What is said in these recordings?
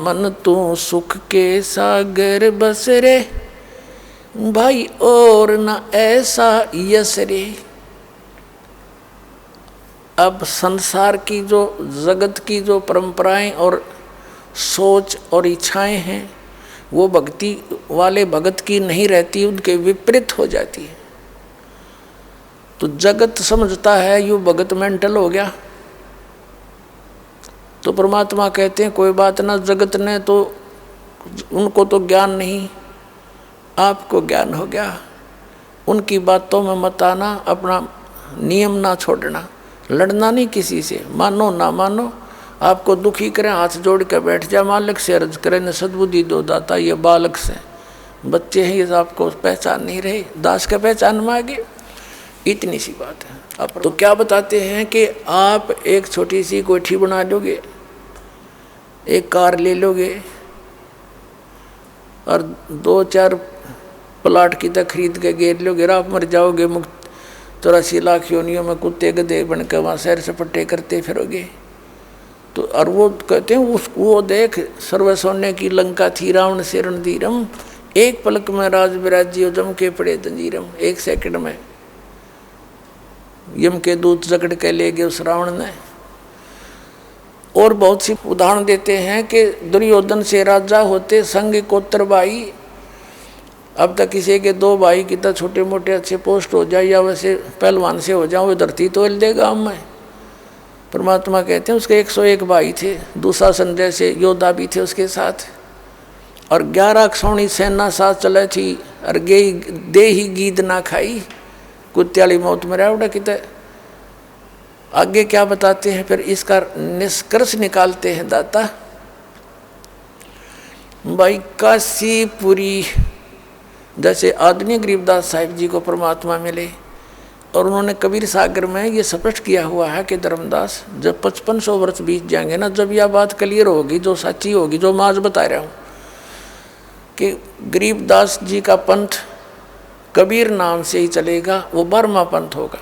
मन तू सुख के सागर बस रे, भाई और न ऐसा यस रे। अब संसार की जो जगत की जो परंपराएं और सोच और इच्छाएं हैं वो भक्ति वाले भगत की नहीं रहती, उनके विपरीत हो जाती है। तो जगत समझता है यू भगत मेंटल हो गया, तो परमात्मा कहते हैं कोई बात ना, जगत ने तो उनको तो ज्ञान नहीं, आपको ज्ञान हो गया। उनकी बातों में मत आना, अपना नियम ना छोड़ना, लड़ना नहीं किसी से, मानो ना मानो, आपको दुखी करें हाथ जोड़ के बैठ जा, मालिक से अर्ज करें न सद्बुद्धि दो दाता। ये बालक से बच्चे हैं, ये आपको पहचान नहीं रहे, दास का पहचान मांगे, इतनी सी बात है। अब तो क्या बताते हैं कि आप एक छोटी सी कोठी बना लोगे, एक कार ले लोगे और 2-4 प्लाट की तक खरीद के घेर लोगे, आप मर जाओगे, मुक्त 84 लाख योनियों में कुत्ते गधे बन के वहाँ सैर सपट्टे करते फिरोगे। तो और वो कहते हैं वो देख, सर्व सोने की लंका थी, रावण से रणधीरम, एक पलक में राज विराजियो जम के पड़े तंजीरम। 1 सेकंड में यम के दूत जकड़ के ले गए उस रावण ने। और बहुत सी उदाहरण देते हैं कि दुर्योधन से राजा होते संग कोत्र भाई। अब तक किसी के 2 भाई की तो छोटे मोटे अच्छे पोस्ट हो जाए या वैसे पहलवान से हो जाओ, वो धरती तोल देगा हम में। परमात्मा कहते हैं उसके 101 भाई थे, दुशासन जैसे योद्धा भी थे उसके साथ, और 11 क्षौणी सेना साथ चले थी, और दे ही गीद ना खाई, कुत्याली मौत में रहा कितने। आगे क्या बताते हैं फिर, इसका निष्कर्ष निकालते हैं दाता। भाई काशीपुरी जैसे आदरणीय गरीबदास साहिब जी को परमात्मा मिले, और उन्होंने कबीर सागर में ये स्पष्ट किया हुआ है कि धर्मदास जब 5500 वर्ष बीत जाएंगे ना, जब यह बात क्लियर होगी, जो सच्ची होगी, जो मैं आज बता रहा हूँ कि गरीबदास जी का पंथ कबीर नाम से ही चलेगा, वो बर्मा पंथ होगा।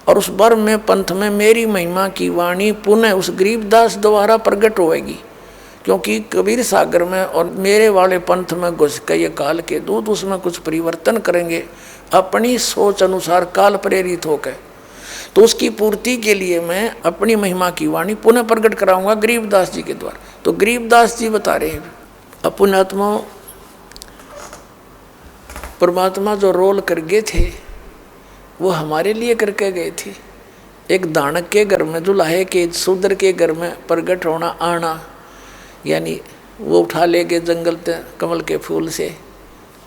और उस बर्म पंथ में मेरी महिमा की वाणी पुनः उस गरीबदास द्वारा प्रकट होएगी, क्योंकि कबीर सागर में और मेरे वाले पंथ में घुस के ये काल के दूत उसमें कुछ परिवर्तन करेंगे अपनी सोच अनुसार, काल प्रेरित होकर। तो उसकी पूर्ति के लिए मैं अपनी महिमा की वाणी पुनः प्रकट कराऊंगा गरीबदास जी के द्वारा। तो गरीबदास जी बता रहे हैं अपने आत्मा परमात्मा जो रोल कर गए थे वो हमारे लिए करके गए थे। एक दानक के घर में, दुल्हे के शूद्र के घर में प्रकट होना आना, यानी वो उठा ले गए जंगल कमल के फूल से,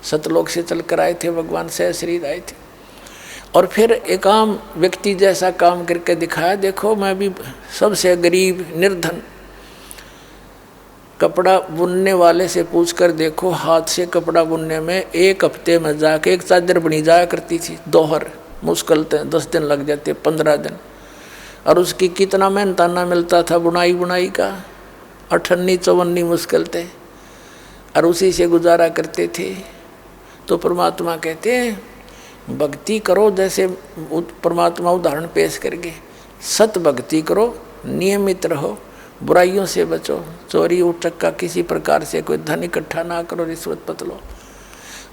सतलोक से चल कर आए थे, भगवान सह शरीर आए थे। और फिर एक आम व्यक्ति जैसा काम करके दिखाया, देखो मैं भी सबसे गरीब निर्धन, कपड़ा बुनने वाले से पूछकर देखो, हाथ से कपड़ा बुनने में 1 हफ्ते में जाके एक चादर बनी जाया करती थी, दोहर मुश्किल 10 दिन लग जाते, 15 दिन। और उसकी कितना मेहनताना मिलता था बुनाई का, 58-54 मुश्किल थे, और उसी से गुजारा करते थे। तो परमात्मा कहते हैं भक्ति करो, जैसे परमात्मा उदाहरण पेश करके, सत भक्ति करो, नियमित रहो, बुराइयों से बचो, चोरी उचक्का किसी प्रकार से कोई धन इकट्ठा ना करो, रिश्वत पत लो,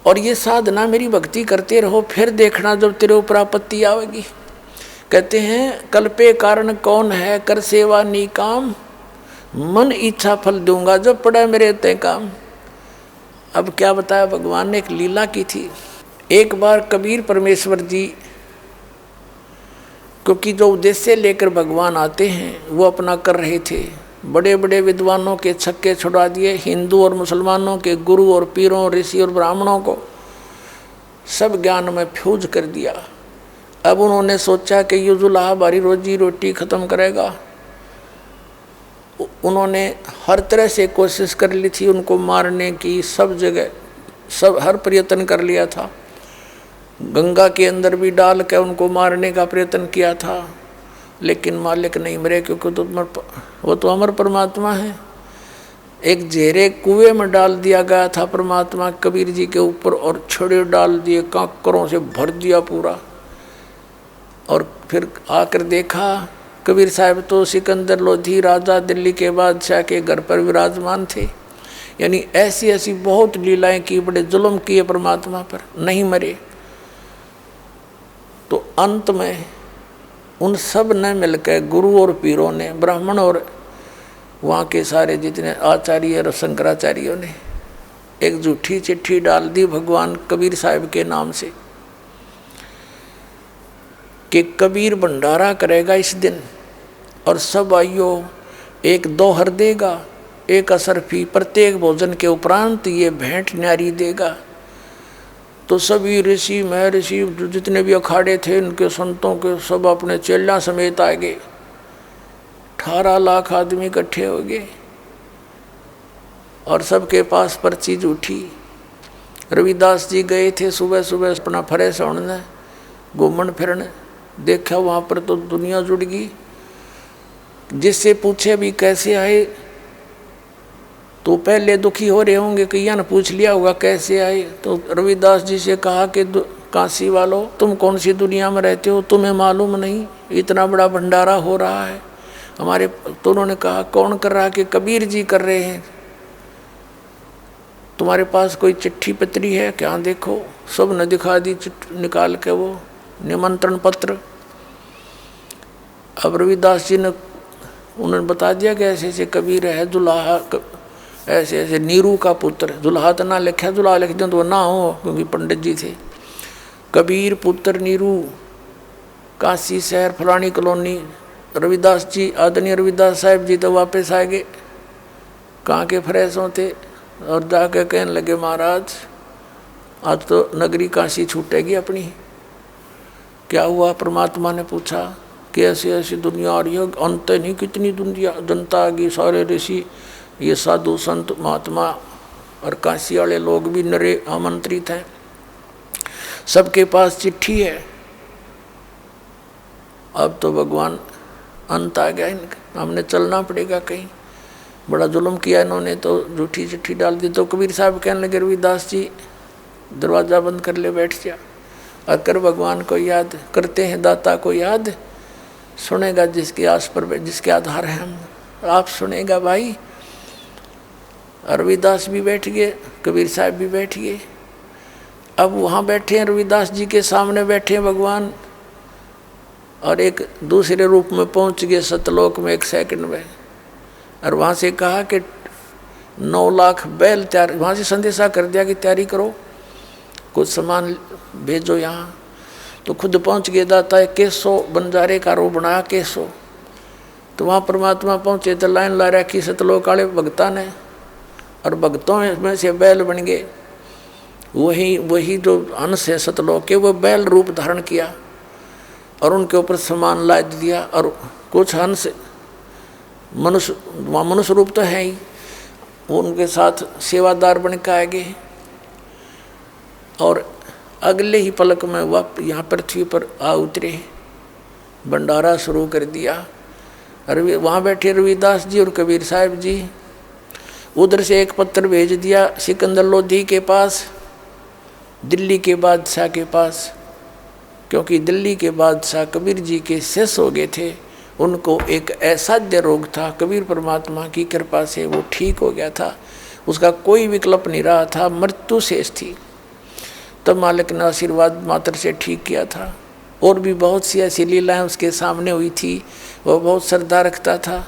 और ये साधना मेरी भक्ति करते रहो, फिर देखना जब तेरे ऊपर आपत्ति आवेगी। कहते हैं कल्पे कारण कौन है, कर सेवा निकाम, मन इच्छा फल दूंगा जब पड़ा मेरे ते काम। अब क्या बताया भगवान ने, एक लीला की थी। एक बार कबीर परमेश्वर जी, क्योंकि जो उद्देश्य लेकर भगवान आते हैं वो अपना कर रहे थे, बड़े बड़े विद्वानों के छक्के छुड़ा दिए, हिंदू और मुसलमानों के गुरु और पीरों, ऋषि और ब्राह्मणों को सब ज्ञान में फ्यूज कर दिया। अब उन्होंने सोचा कि ये जुल्हा हमारी रोजी रोटी ख़त्म करेगा। उन्होंने हर तरह से कोशिश कर ली थी उनको मारने की, सब जगह सब हर प्रयत्न कर लिया था, गंगा के अंदर भी डाल के उनको मारने का प्रयत्न किया था, लेकिन मालिक नहीं मरे, क्योंकि वो तो अमर परमात्मा है। एक जेरे कुएं में डाल दिया गया था परमात्मा कबीर जी के ऊपर, और छड़े डाल दिए, कांकरों से भर दिया पूरा। और फिर आकर देखा कबीर साहब तो सिकंदर लोधी राजा दिल्ली के बादशाह के घर पर विराजमान थे, यानी ऐसी ऐसी बहुत लीलाएं की, बड़े जुल्म किए परमात्मा पर, नहीं मरे। तो अंत में उन सब ने मिलकर, गुरु और पीरों ने, ब्राह्मण और वहाँ के सारे जितने आचार्य और शंकराचार्यों ने एक झूठी चिट्ठी डाल दी भगवान कबीर साहब के नाम से कि कबीर भंडारा करेगा इस दिन और सब आइयो एक दोहर देगा, एक असरफी, प्रत्येक भोजन के उपरांत ये भेंट न्यारी देगा। तो सभी ऋषि महर्षि जितने भी अखाड़े थे उनके संतों के सब अपने चेला समेत आ गए। 18 लाख आदमी इकट्ठे हो गए और सबके पास पर्ची उठी। रविदास जी गए थे सुबह सुबह अपना फरेस ओढ़ने, घूमन फिरने, देखा वहाँ पर तो दुनिया जुड़ गई। जिससे पूछे भी कैसे आए, तो पहले दुखी हो रहे होंगे कि यह न पूछ लिया होगा कैसे आए। तो रविदास जी से कहा कि काशी वालों, तुम कौन सी दुनिया में रहते हो, तुम्हें मालूम नहीं इतना बड़ा भंडारा हो रहा है हमारे। तो उन्होंने कहा कौन कर रहा है? कि कबीर जी कर रहे हैं। तुम्हारे पास कोई चिट्ठी पत्री है क्या? देखो। सब ने दिखा दी निकाल के वो निमंत्रण पत्र। अब रविदास जी ने उन्होंने बता दिया कि ऐसे ऐसे कबीर है, दुल्हा ऐसे ऐसे नीरू का पुत्र, दुल्हा तो ना लिखा, दुल्हा लिख दें तो ना हो क्योंकि पंडित जी थे। कबीर पुत्र नीरू, काशी शहर फलानी कॉलोनी। रविदास जी, आदरणीय रविदास साहब जी तो वापस आ गए, कहाँ के फ्रेशों थे, और जाके कहने लगे महाराज आज तो नगरी काशी छूटेगी अपनी। क्या हुआ? परमात्मा ने पूछा कि ऐसी ऐसी दुनिया आ रही है, अंत नहीं, कितनी दुनिया जनता आ गई, सारे ऋषि, ये साधु संत महात्मा और काशी वाले लोग भी नरे आमंत्रित हैं, सबके पास चिट्ठी है। अब तो भगवान अंत आ गया इनका, हमने चलना पड़ेगा कहीं। बड़ा जुल्म किया इन्होंने, तो झूठी चिट्ठी डाल दी। तो कबीर साहब कहने लगे रविदास जी दरवाज़ा बंद कर ले, बैठ जा, अगर भगवान को याद करते हैं, दाता को याद, सुनेगा जिसके आस पर जिसके आधार है हम, आप सुनेगा भाई। रविदास भी बैठ गए, कबीर साहब भी बैठ गए। अब वहाँ बैठे हैं रविदास जी के सामने बैठे हैं भगवान, और एक दूसरे रूप में पहुँच गए सतलोक में 1 सेकंड में। और वहाँ से कहा कि 9 लाख बैल तैयार, वहाँ से संदेशा कर दिया कि तैयारी करो, कुछ सामान भेजो यहाँ। तो खुद पहुँच गए दाता है, केसो बंजारे का रो बनाया केसो। तो वहाँ परमात्मा पहुँचे तो लाइन ला रखी सतलोक वाले भगता ने, और भक्तों में से बैल बन गए। वही जो अंश है सतलोक के, वो बैल रूप धारण किया और उनके ऊपर सामान लाद दिया। और कुछ अंश मनुष्य, वहाँ मनुष्य रूप तो है ही, वो उनके साथ सेवादार बन के आ गए। और अगले ही पलक में वह यहाँ पृथ्वी पर आ उतरे, भंडारा शुरू कर दिया। वहाँ बैठे रविदास जी और कबीर साहब जी। उधर से एक पत्र भेज दिया सिकंदर लोधी के पास, दिल्ली के बादशाह के पास, क्योंकि दिल्ली के बादशाह कबीर जी के शिष्य हो गए थे। उनको एक असाध्य रोग था, कबीर परमात्मा की कृपा से वो ठीक हो गया था, उसका कोई विकल्प नहीं रहा था, मृत्यु शेष थी। तब मालिक ने आशीर्वाद मात्र से ठीक किया था। और भी बहुत सी ऐसी लीलाएं उसके सामने हुई थी, वो बहुत श्रद्धा रखता था।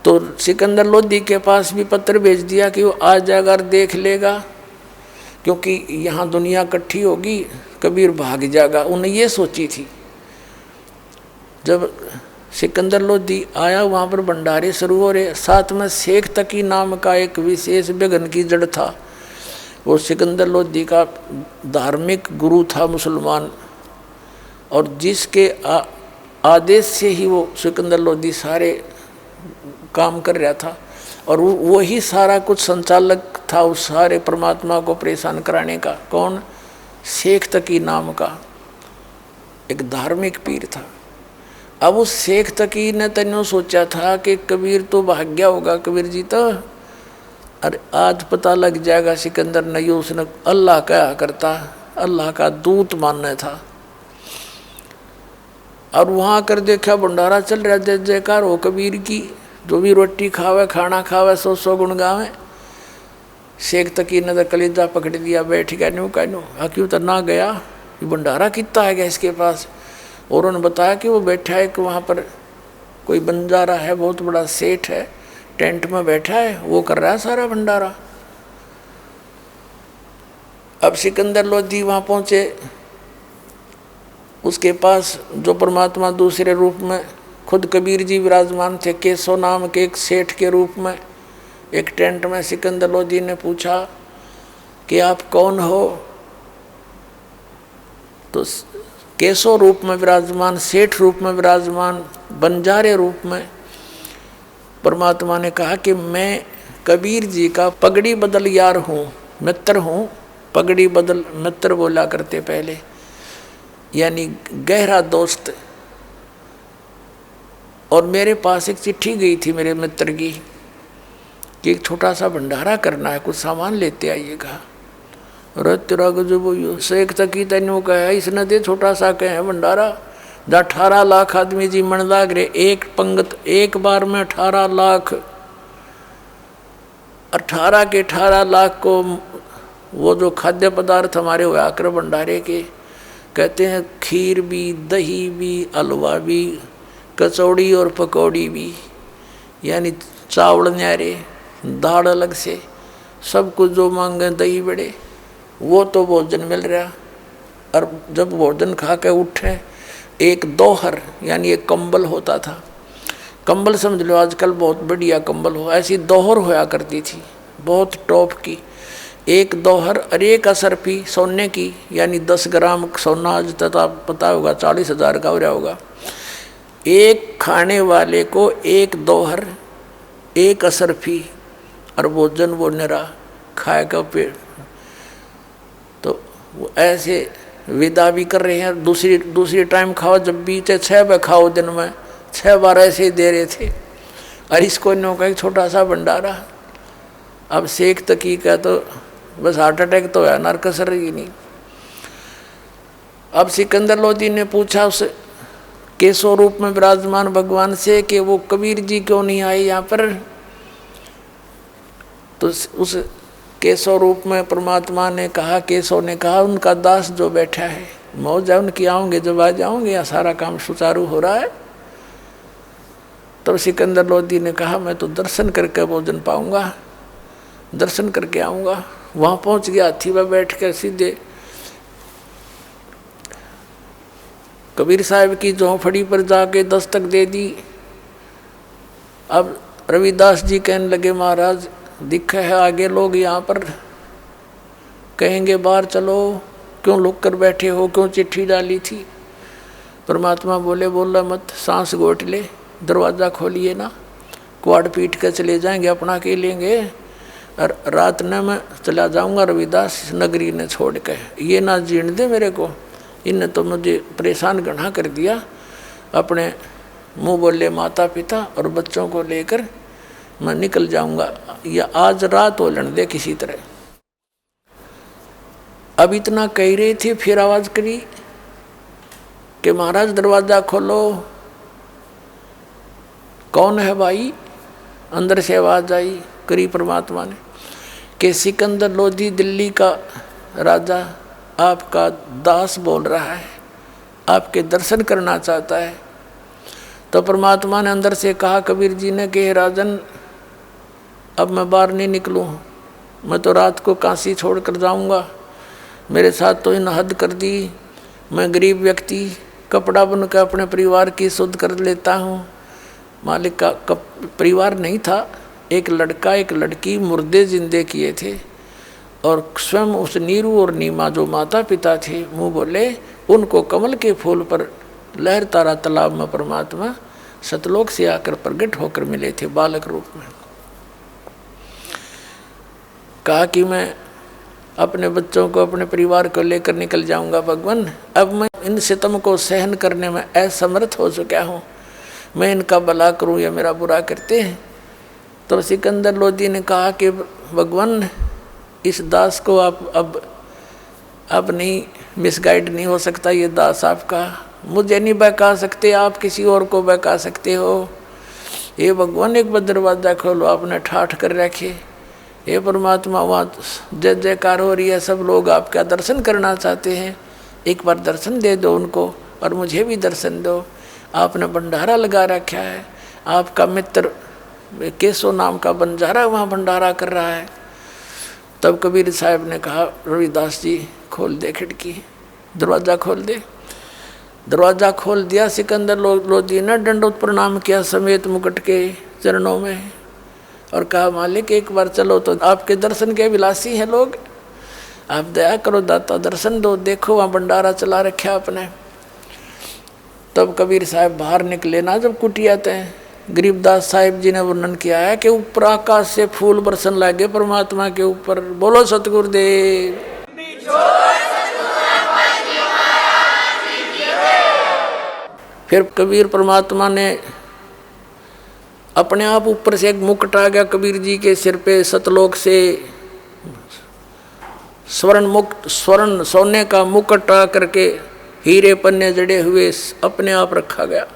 तो सिकंदर लोधी के पास भी पत्र भेज दिया कि वो आ जाएगा और देख लेगा, क्योंकि यहाँ दुनिया इकट्ठी होगी, कबीर भाग जाएगा। उन्हें ये सोची थी। जब सिकंदर लोधी आया, वहाँ पर भंडारे शुरू हो रहे, साथ में शेख तकी नाम का एक विशेष विघ्न की जड़ था। वो सिकंदर लोधी का धार्मिक गुरु था मुसलमान, और जिसके आदेश से ही वो सिकंदर लोधी सारे काम कर रहा था, और वो ही सारा कुछ संचालक था उस सारे परमात्मा को परेशान कराने का। कौन? शेख तकी नाम का एक धार्मिक पीर था। अब उस शेख तकी ने तन्यों सोचा था कि कबीर तो भाग गया होगा, कबीर जी तो, अरे आज पता लग जाएगा सिकंदर ने, उसने अल्लाह क्या करता, अल्लाह का दूत मानना था। और वहाँ कर देखा भंडारा चल रहा, जय जयकार हो कबीर की, जो भी रोटी खावे खाना खावे 100 गुण गावे। शेख तकी ने तो कलेजा पकड़ दिया, बैठ गया न्यू का न्यू। क्यों तो ना गया, ये भंडारा कितना है गया इसके पास। और उन्होंने बताया कि वो बैठा है कि वहाँ पर कोई बंजारा है, बहुत बड़ा सेठ है, टेंट में बैठा है, वो कर रहा है सारा भंडारा। अब सिकंदर लोधी वहाँ पहुँचे, उसके पास जो परमात्मा दूसरे रूप में खुद कबीर जी विराजमान थे, केशव नाम के एक सेठ के रूप में एक टेंट में। सिकंदर लोधी ने पूछा कि आप कौन हो? तो केशव रूप में विराजमान, सेठ रूप में विराजमान, बंजारे रूप में परमात्मा ने कहा कि मैं कबीर जी का पगड़ी बदल यार हूँ, मित्र हूँ। पगड़ी बदल मित्र बोला करते पहले, यानी गहरा दोस्त। और मेरे पास एक चिट्ठी गई थी मेरे मित्र की कि एक छोटा सा भंडारा करना है, कुछ सामान लेते आइएगा। तेरा गजब शेख तकी तेनू कहा इसने दे छोटा सा कहे भंडारा, जहाँ 18 लाख आदमी जी मन लाग रहे, एक पंगत एक बार में 18 लाख, 18 के 18 लाख को वो जो खाद्य पदार्थ हमारे हुआ कर भंडारे के, कहते हैं खीर भी, दही भी, हलवा भी, कचौड़ी और पकौड़ी भी, यानी चावल न्यारे, दाल अलग से, सब कुछ जो मांगे, दही बड़े, वो तो भोजन मिल रहा। और जब भोजन खा के उठे, एक दोहर यानी एक कंबल होता था, कंबल समझ लो आजकल बहुत बढ़िया कंबल हो, ऐसी दोहर होया करती थी बहुत टॉप की। एक दोहर और एक असरफी सोने की, यानी 10 ग्राम सोना आज तक आप पता होगा 40,000 का हो रहा होगा। एक खाने वाले को एक दोहर, एक असरफी, और भोजन वो निरा खाए का पेट। तो वो ऐसे विदा भी कर रहे हैं। दूसरी टाइम खाओ, जब भी चाहे 6 बार खाओ, दिन में 6 बार ऐसे ही दे रहे थे। और इसको इन्हों का एक छोटा सा भंडारा। अब शेख तकी का तो बस हार्ट अटैक तो है, नरकसर ही नहीं। अब सिकंदर लोधी ने पूछा उस केशव रूप में विराजमान भगवान से कि वो कबीर जी क्यों नहीं आए यहाँ पर। तो उस केशव रूप में परमात्मा ने कहा, केशव ने कहा उनका दास जो बैठा है, मौज है उनकी, आऊँगे जब आ जाऊँगे, यहाँ सारा काम सुचारू हो रहा है। तब सिकंदर लोधी ने कहा मैं तो दर्शन करके भोजन पाऊँगा, दर्शन करके आऊँगा। वहाँ पहुँच गया, हाथी में बैठ कर सीधे कबीर साहब की झोंपड़ी पर जाके दस्तक दे दी। अब रविदास जी कहने लगे महाराज दिखा है आगे लोग यहाँ पर, कहेंगे बाहर चलो, क्यों लुक कर बैठे हो, क्यों चिट्ठी डाली थी। परमात्मा बोले बोला मत, सांस घोट ले, दरवाज़ा खोलिए ना, क्वाड पीट कर चले जाएंगे, अपना के लेंगे। और रात न मैं चला जाऊंगा रविदास नगरी ने छोड़ के, ये ना जीण दे मेरे को, इनने तो मुझे परेशान घना कर दिया। अपने मुँह बोले माता पिता और बच्चों को लेकर मैं निकल जाऊंगा, या आज रात हो लड़ दे किसी तरह। अब इतना कह रही थी, फिर आवाज़ करी कि महाराज दरवाज़ा खोलो। कौन है भाई? अंदर से आवाज़ आई करी परमात्मा ने कि सिकंदर लोधी दिल्ली का राजा आपका दास बोल रहा है, आपके दर्शन करना चाहता है। तो परमात्मा ने अंदर से कहा कबीर जी ने कि राजन अब मैं बाहर नहीं निकलूँ, मैं तो रात को काशी छोड़ कर जाऊँगा, मेरे साथ तो इन हद कर दी। मैं गरीब व्यक्ति कपड़ा बन कर अपने परिवार की शुद्ध कर लेता हूँ। मालिक का परिवार नहीं था, एक लड़का एक लड़की मुर्दे जिंदे किए थे, और स्वयं उस नीरू और नीमा जो माता पिता थे, मुँह बोले उनको कमल के फूल पर लहर तारा तालाब में परमात्मा सतलोक से आकर प्रकट होकर मिले थे बालक रूप में। कहा कि मैं अपने बच्चों को अपने परिवार को लेकर निकल जाऊंगा भगवान, अब मैं इन सितम को सहन करने में असमर्थ हो चुका हूँ, मैं इनका भला करूँ या मेरा बुरा करते हैं। तो सिकंदर लोधी ने कहा कि भगवान इस दास को आप अब नहीं मिसगाइड नहीं हो सकता, ये दास आपका, मुझे नहीं बहका सकते, आप किसी और को बहका सकते हो। ये भगवान एक बार दरवाज़ा खोलो, आपने ठाठ कर रखे हे परमात्मा, वहाँ जय जयकार हो रही है, सब लोग आपका दर्शन करना चाहते हैं, एक बार दर्शन दे दो उनको और मुझे भी दर्शन दो। आपने भंडारा लगा रखा है, आपका मित्र केशव नाम का बंजारा वहाँ भंडारा कर रहा है। तब कबीर साहब ने कहा, रविदास जी खोल दे खिड़की, दरवाज़ा खोल दे। दरवाज़ा खोल दिया। सिकंदर लोधी ने दंडोत प्रणाम किया समेत मुकुट के चरणों में और कहा, मालिक एक बार चलो तो, आपके दर्शन के अभिलाषी हैं लोग, आप दया करो दाता, दर्शन दो, देखो वहाँ भंडारा चला रखा आपने। तब कबीर साहब बाहर निकले ना जब कुटिया थे, गरीबदास साहिब जी ने वर्णन किया है कि ऊपर आकाश से फूल बरसन लगे परमात्मा के ऊपर। बोलो सतगुरुदेव। फिर कबीर परमात्मा ने अपने आप ऊपर से एक मुकुट आ गया कबीर जी के सिर पे, सतलोक से स्वर्ण सोने का मुकुट आ करके हीरे पन्ने जड़े हुए अपने आप रखा गया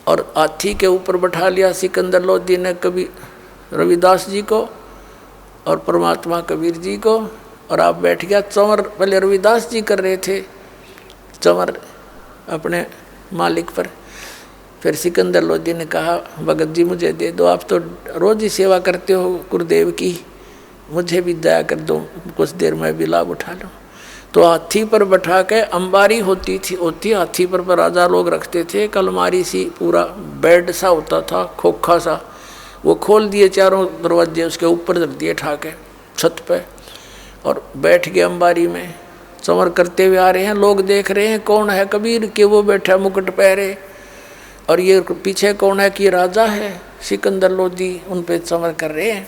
और हाथी के ऊपर बैठा लिया सिकंदर लोधी ने कबीर रविदास जी को और परमात्मा कबीर जी को, और आप बैठ गया। चंवर पहले रविदास जी कर रहे थे, चंवर अपने मालिक पर। फिर सिकंदर लोधी ने कहा, भगत जी मुझे दे दो, आप तो रोज ही सेवा करते हो गुरुदेव की, मुझे भी दया कर दो, कुछ देर में भी लाभ उठा लो। तो हाथी पर बैठा के अंबारी होती हाथी पर राजा लोग रखते थे, एक अलमारी सी पूरा बेड सा होता था, खोखा सा, वो खोल दिए चारों दरवाजे, उसके ऊपर रख दिए ठाके छत पे और बैठ गए अंबारी में। चंवर करते हुए आ रहे हैं, लोग देख रहे हैं कौन है कबीर के, वो बैठा मुकुट पहरे, और ये पीछे कौन है कि ये राजा है सिकंदर लोधी, उन पे चंवर कर रहे हैं।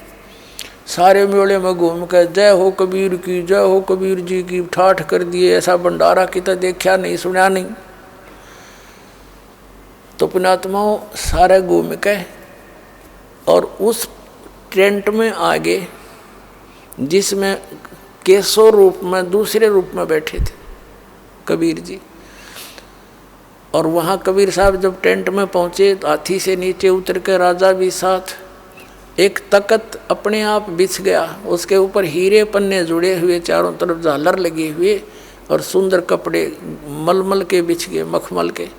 सारे मेले में घूम कर जय हो कबीर की, जय हो कबीर जी की ठाठ कर दिए। ऐसा भंडारा की तो देखा नहीं, सुना नहीं। तो पुण्यात्माओं सारे घूम के और उस टेंट में आगे जिसमें केशव रूप में दूसरे रूप में बैठे थे कबीर जी, और वहाँ कबीर साहब जब टेंट में पहुँचे तो हाथी से नीचे उतर के राजा भी साथ, एक तख्त अपने आप बिछ गया, उसके ऊपर हीरे पन्ने जुड़े हुए, चारों तरफ झालर लगे हुए और सुंदर कपड़े मलमल के बिछ गए, मखमल के,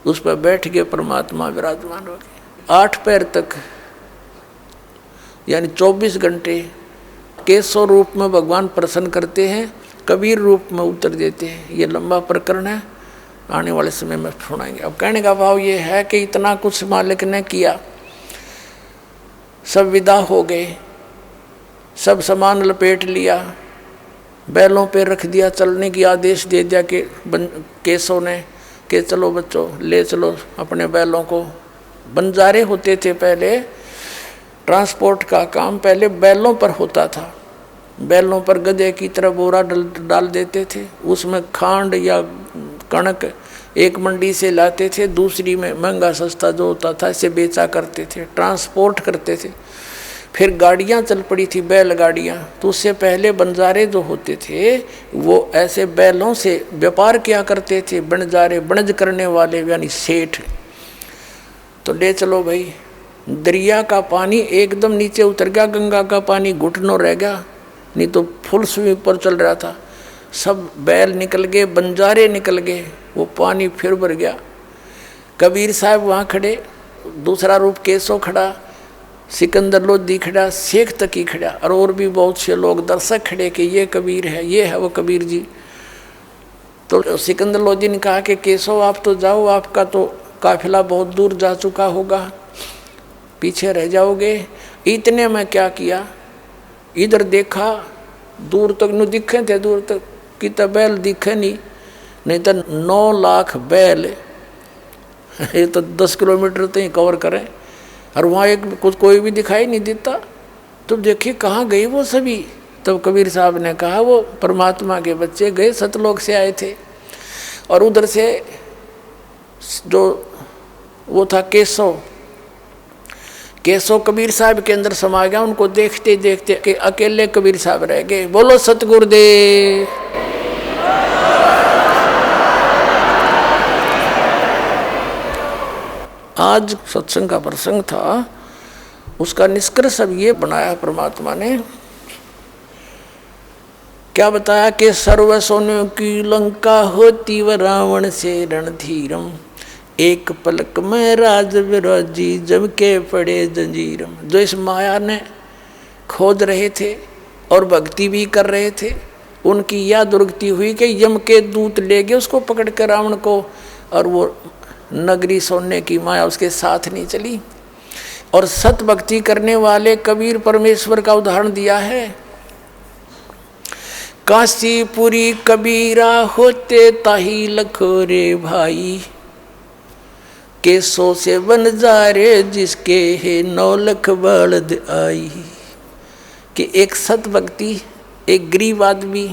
उस पर बैठ गए परमात्मा विराजमान हो गए। 8 पैर तक यानी 24 घंटे केशव रूप में भगवान प्रसन्न करते हैं, कबीर रूप में उतर देते हैं। ये लंबा प्रकरण है, आने वाले समय में सुनाएंगे। अब कहने का भाव ये है कि इतना कुछ मालिक ने किया, सब विदा हो गए, सब सामान लपेट लिया, बैलों पे रख दिया, चलने की आदेश दे दिया कि केशव ने कि चलो बच्चों ले चलो अपने बैलों को। बंजारे होते थे पहले, ट्रांसपोर्ट का काम पहले बैलों पर होता था, बैलों पर गधे की तरह बोरा डाल देते थे, उसमें खांड या कणक एक मंडी से लाते थे, दूसरी में महंगा सस्ता जो होता था इसे बेचा करते थे, ट्रांसपोर्ट करते थे। फिर गाड़ियाँ चल पड़ी थी, बैल गाड़ियाँ। तो उससे पहले बंजारे जो होते थे वो ऐसे बैलों से व्यापार किया करते थे, बंजारे बनज करने वाले यानी सेठ। तो ले चलो भाई, दरिया का पानी एकदम नीचे उतर गया, गंगा का पानी घुटनों रह गया, नहीं तो फुल स्विंग पर चल रहा था। सब बैल निकल गए, बंजारे निकल गए, वो पानी फिर भर गया। कबीर साहब वहाँ खड़े, दूसरा रूप केशव खड़ा, सिकंदर लोधी खड़ा, शेख तकी खड़ा, और भी बहुत से लोग दर्शक खड़े कि ये कबीर है, ये है वो कबीर जी। तो सिकंदर लोधी ने कहा कि केशव आप तो जाओ, आपका तो काफिला बहुत दूर जा चुका होगा, पीछे रह जाओगे। इतने में क्या किया, इधर देखा, दूर तक न दिखे थे, दूर तक की तो बैल दिखे नहीं तो 9 लाख बैल ये तो 10 किलोमीटर तो ही कवर करें, और वहाँ एक कुछ कोई भी दिखाई नहीं देता। तो देखिए कहाँ गए वो सभी। तब कबीर साहब ने कहा वो परमात्मा के बच्चे गए, सतलोक से आए थे, और उधर से जो वो था केशव कबीर साहब के अंदर समा गया। उनको देखते देखते कि अकेले कबीर साहब रह गए। बोलो सतगुरुदेव। आज सत्संग का प्रसंग था उसका निष्कर्ष अब ये बनाया परमात्मा ने, क्या बताया कि सर्व सोने की लंका होती व रावण से रणधीरम, एक पलक में राज विराजी जम के पड़े जंजीरम। जो इस माया ने खोज रहे थे और भक्ति भी कर रहे थे, उनकी यह दुर्गति हुई कि यम के दूत ले गए उसको पकड़ कर रावण को, और वो नगरी सोने की माया उसके साथ नहीं चली। और सत भक्ति करने वाले कबीर परमेश्वर का उदाहरण दिया है, काशीपुरी कबीरा होते ताही लखोरे भाई, के सो से बन जा रे जिसके है 9 लाख बलद आई। कि एक सत भक्ति, एक गरीब आदमी,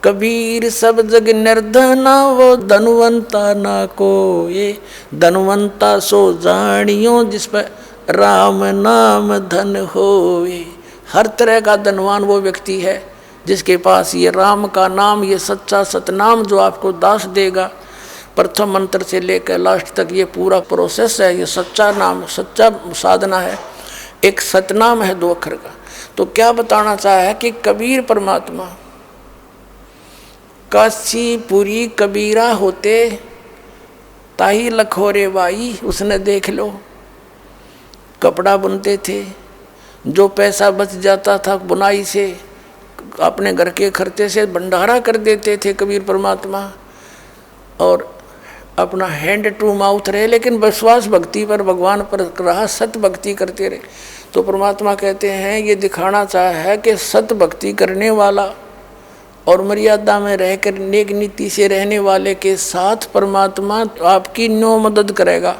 कबीर सब जग निर्धना वो धनवंता ना को, ये धनवंता सो जानियो जिस पर राम नाम धन होए। हर तरह का धनवान वो व्यक्ति है जिसके पास ये राम का नाम, ये सच्चा सतनाम जो आपको दास देगा। प्रथम मंत्र से लेकर लास्ट तक ये पूरा प्रोसेस है, ये सच्चा नाम, सच्चा साधना है, एक सतनाम है 2 अक्षर का। तो क्या बताना चाहा है कि कबीर परमात्मा काशीपुरी कबीरा होते ताही लखोरे बाई, उसने देख लो कपड़ा बुनते थे, जो पैसा बच जाता था बुनाई से अपने घर के खर्चे से भंडारा कर देते थे कबीर परमात्मा, और अपना हैंड टू माउथ रहे, लेकिन विश्वास भक्ति पर, भगवान पर रहा, सत भक्ति करते रहे। तो परमात्मा कहते हैं ये दिखाना चाहा है कि सत भक्ति करने वाला और मर्यादा में रहकर नेक नीति से रहने वाले के साथ परमात्मा आपकी नो मदद करेगा।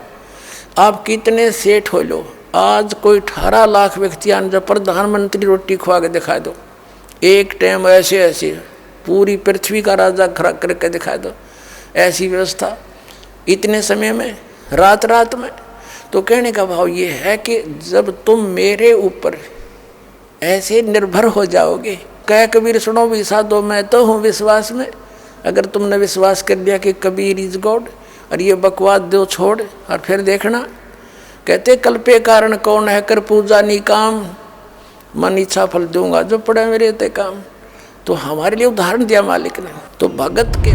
आप कितने सेठ हो लो, आज कोई 18 लाख व्यक्ति आने, जब प्रधानमंत्री रोटी खुआ के दिखा दो, एक टाइम ऐसे ऐसे पूरी पृथ्वी का राजा खड़ा करके दिखा दो, ऐसी व्यवस्था इतने समय में, रात रात में। तो कहने का भाव ये है कि जब तुम मेरे ऊपर ऐसे निर्भर हो जाओगे, कह कबीर सुनो भी साधो मैं तो हूँ विश्वास में, अगर तुमने विश्वास कर लिया कि कबीर इज गॉड और ये बकवास दो छोड़, और फिर देखना कहते कल्पे कारण कौन है कर पूजा नी काम, मन इच्छा फल दूंगा जो पड़े मेरे ते काम। तो हमारे लिए उदाहरण दिया मालिक ने। तो भगत के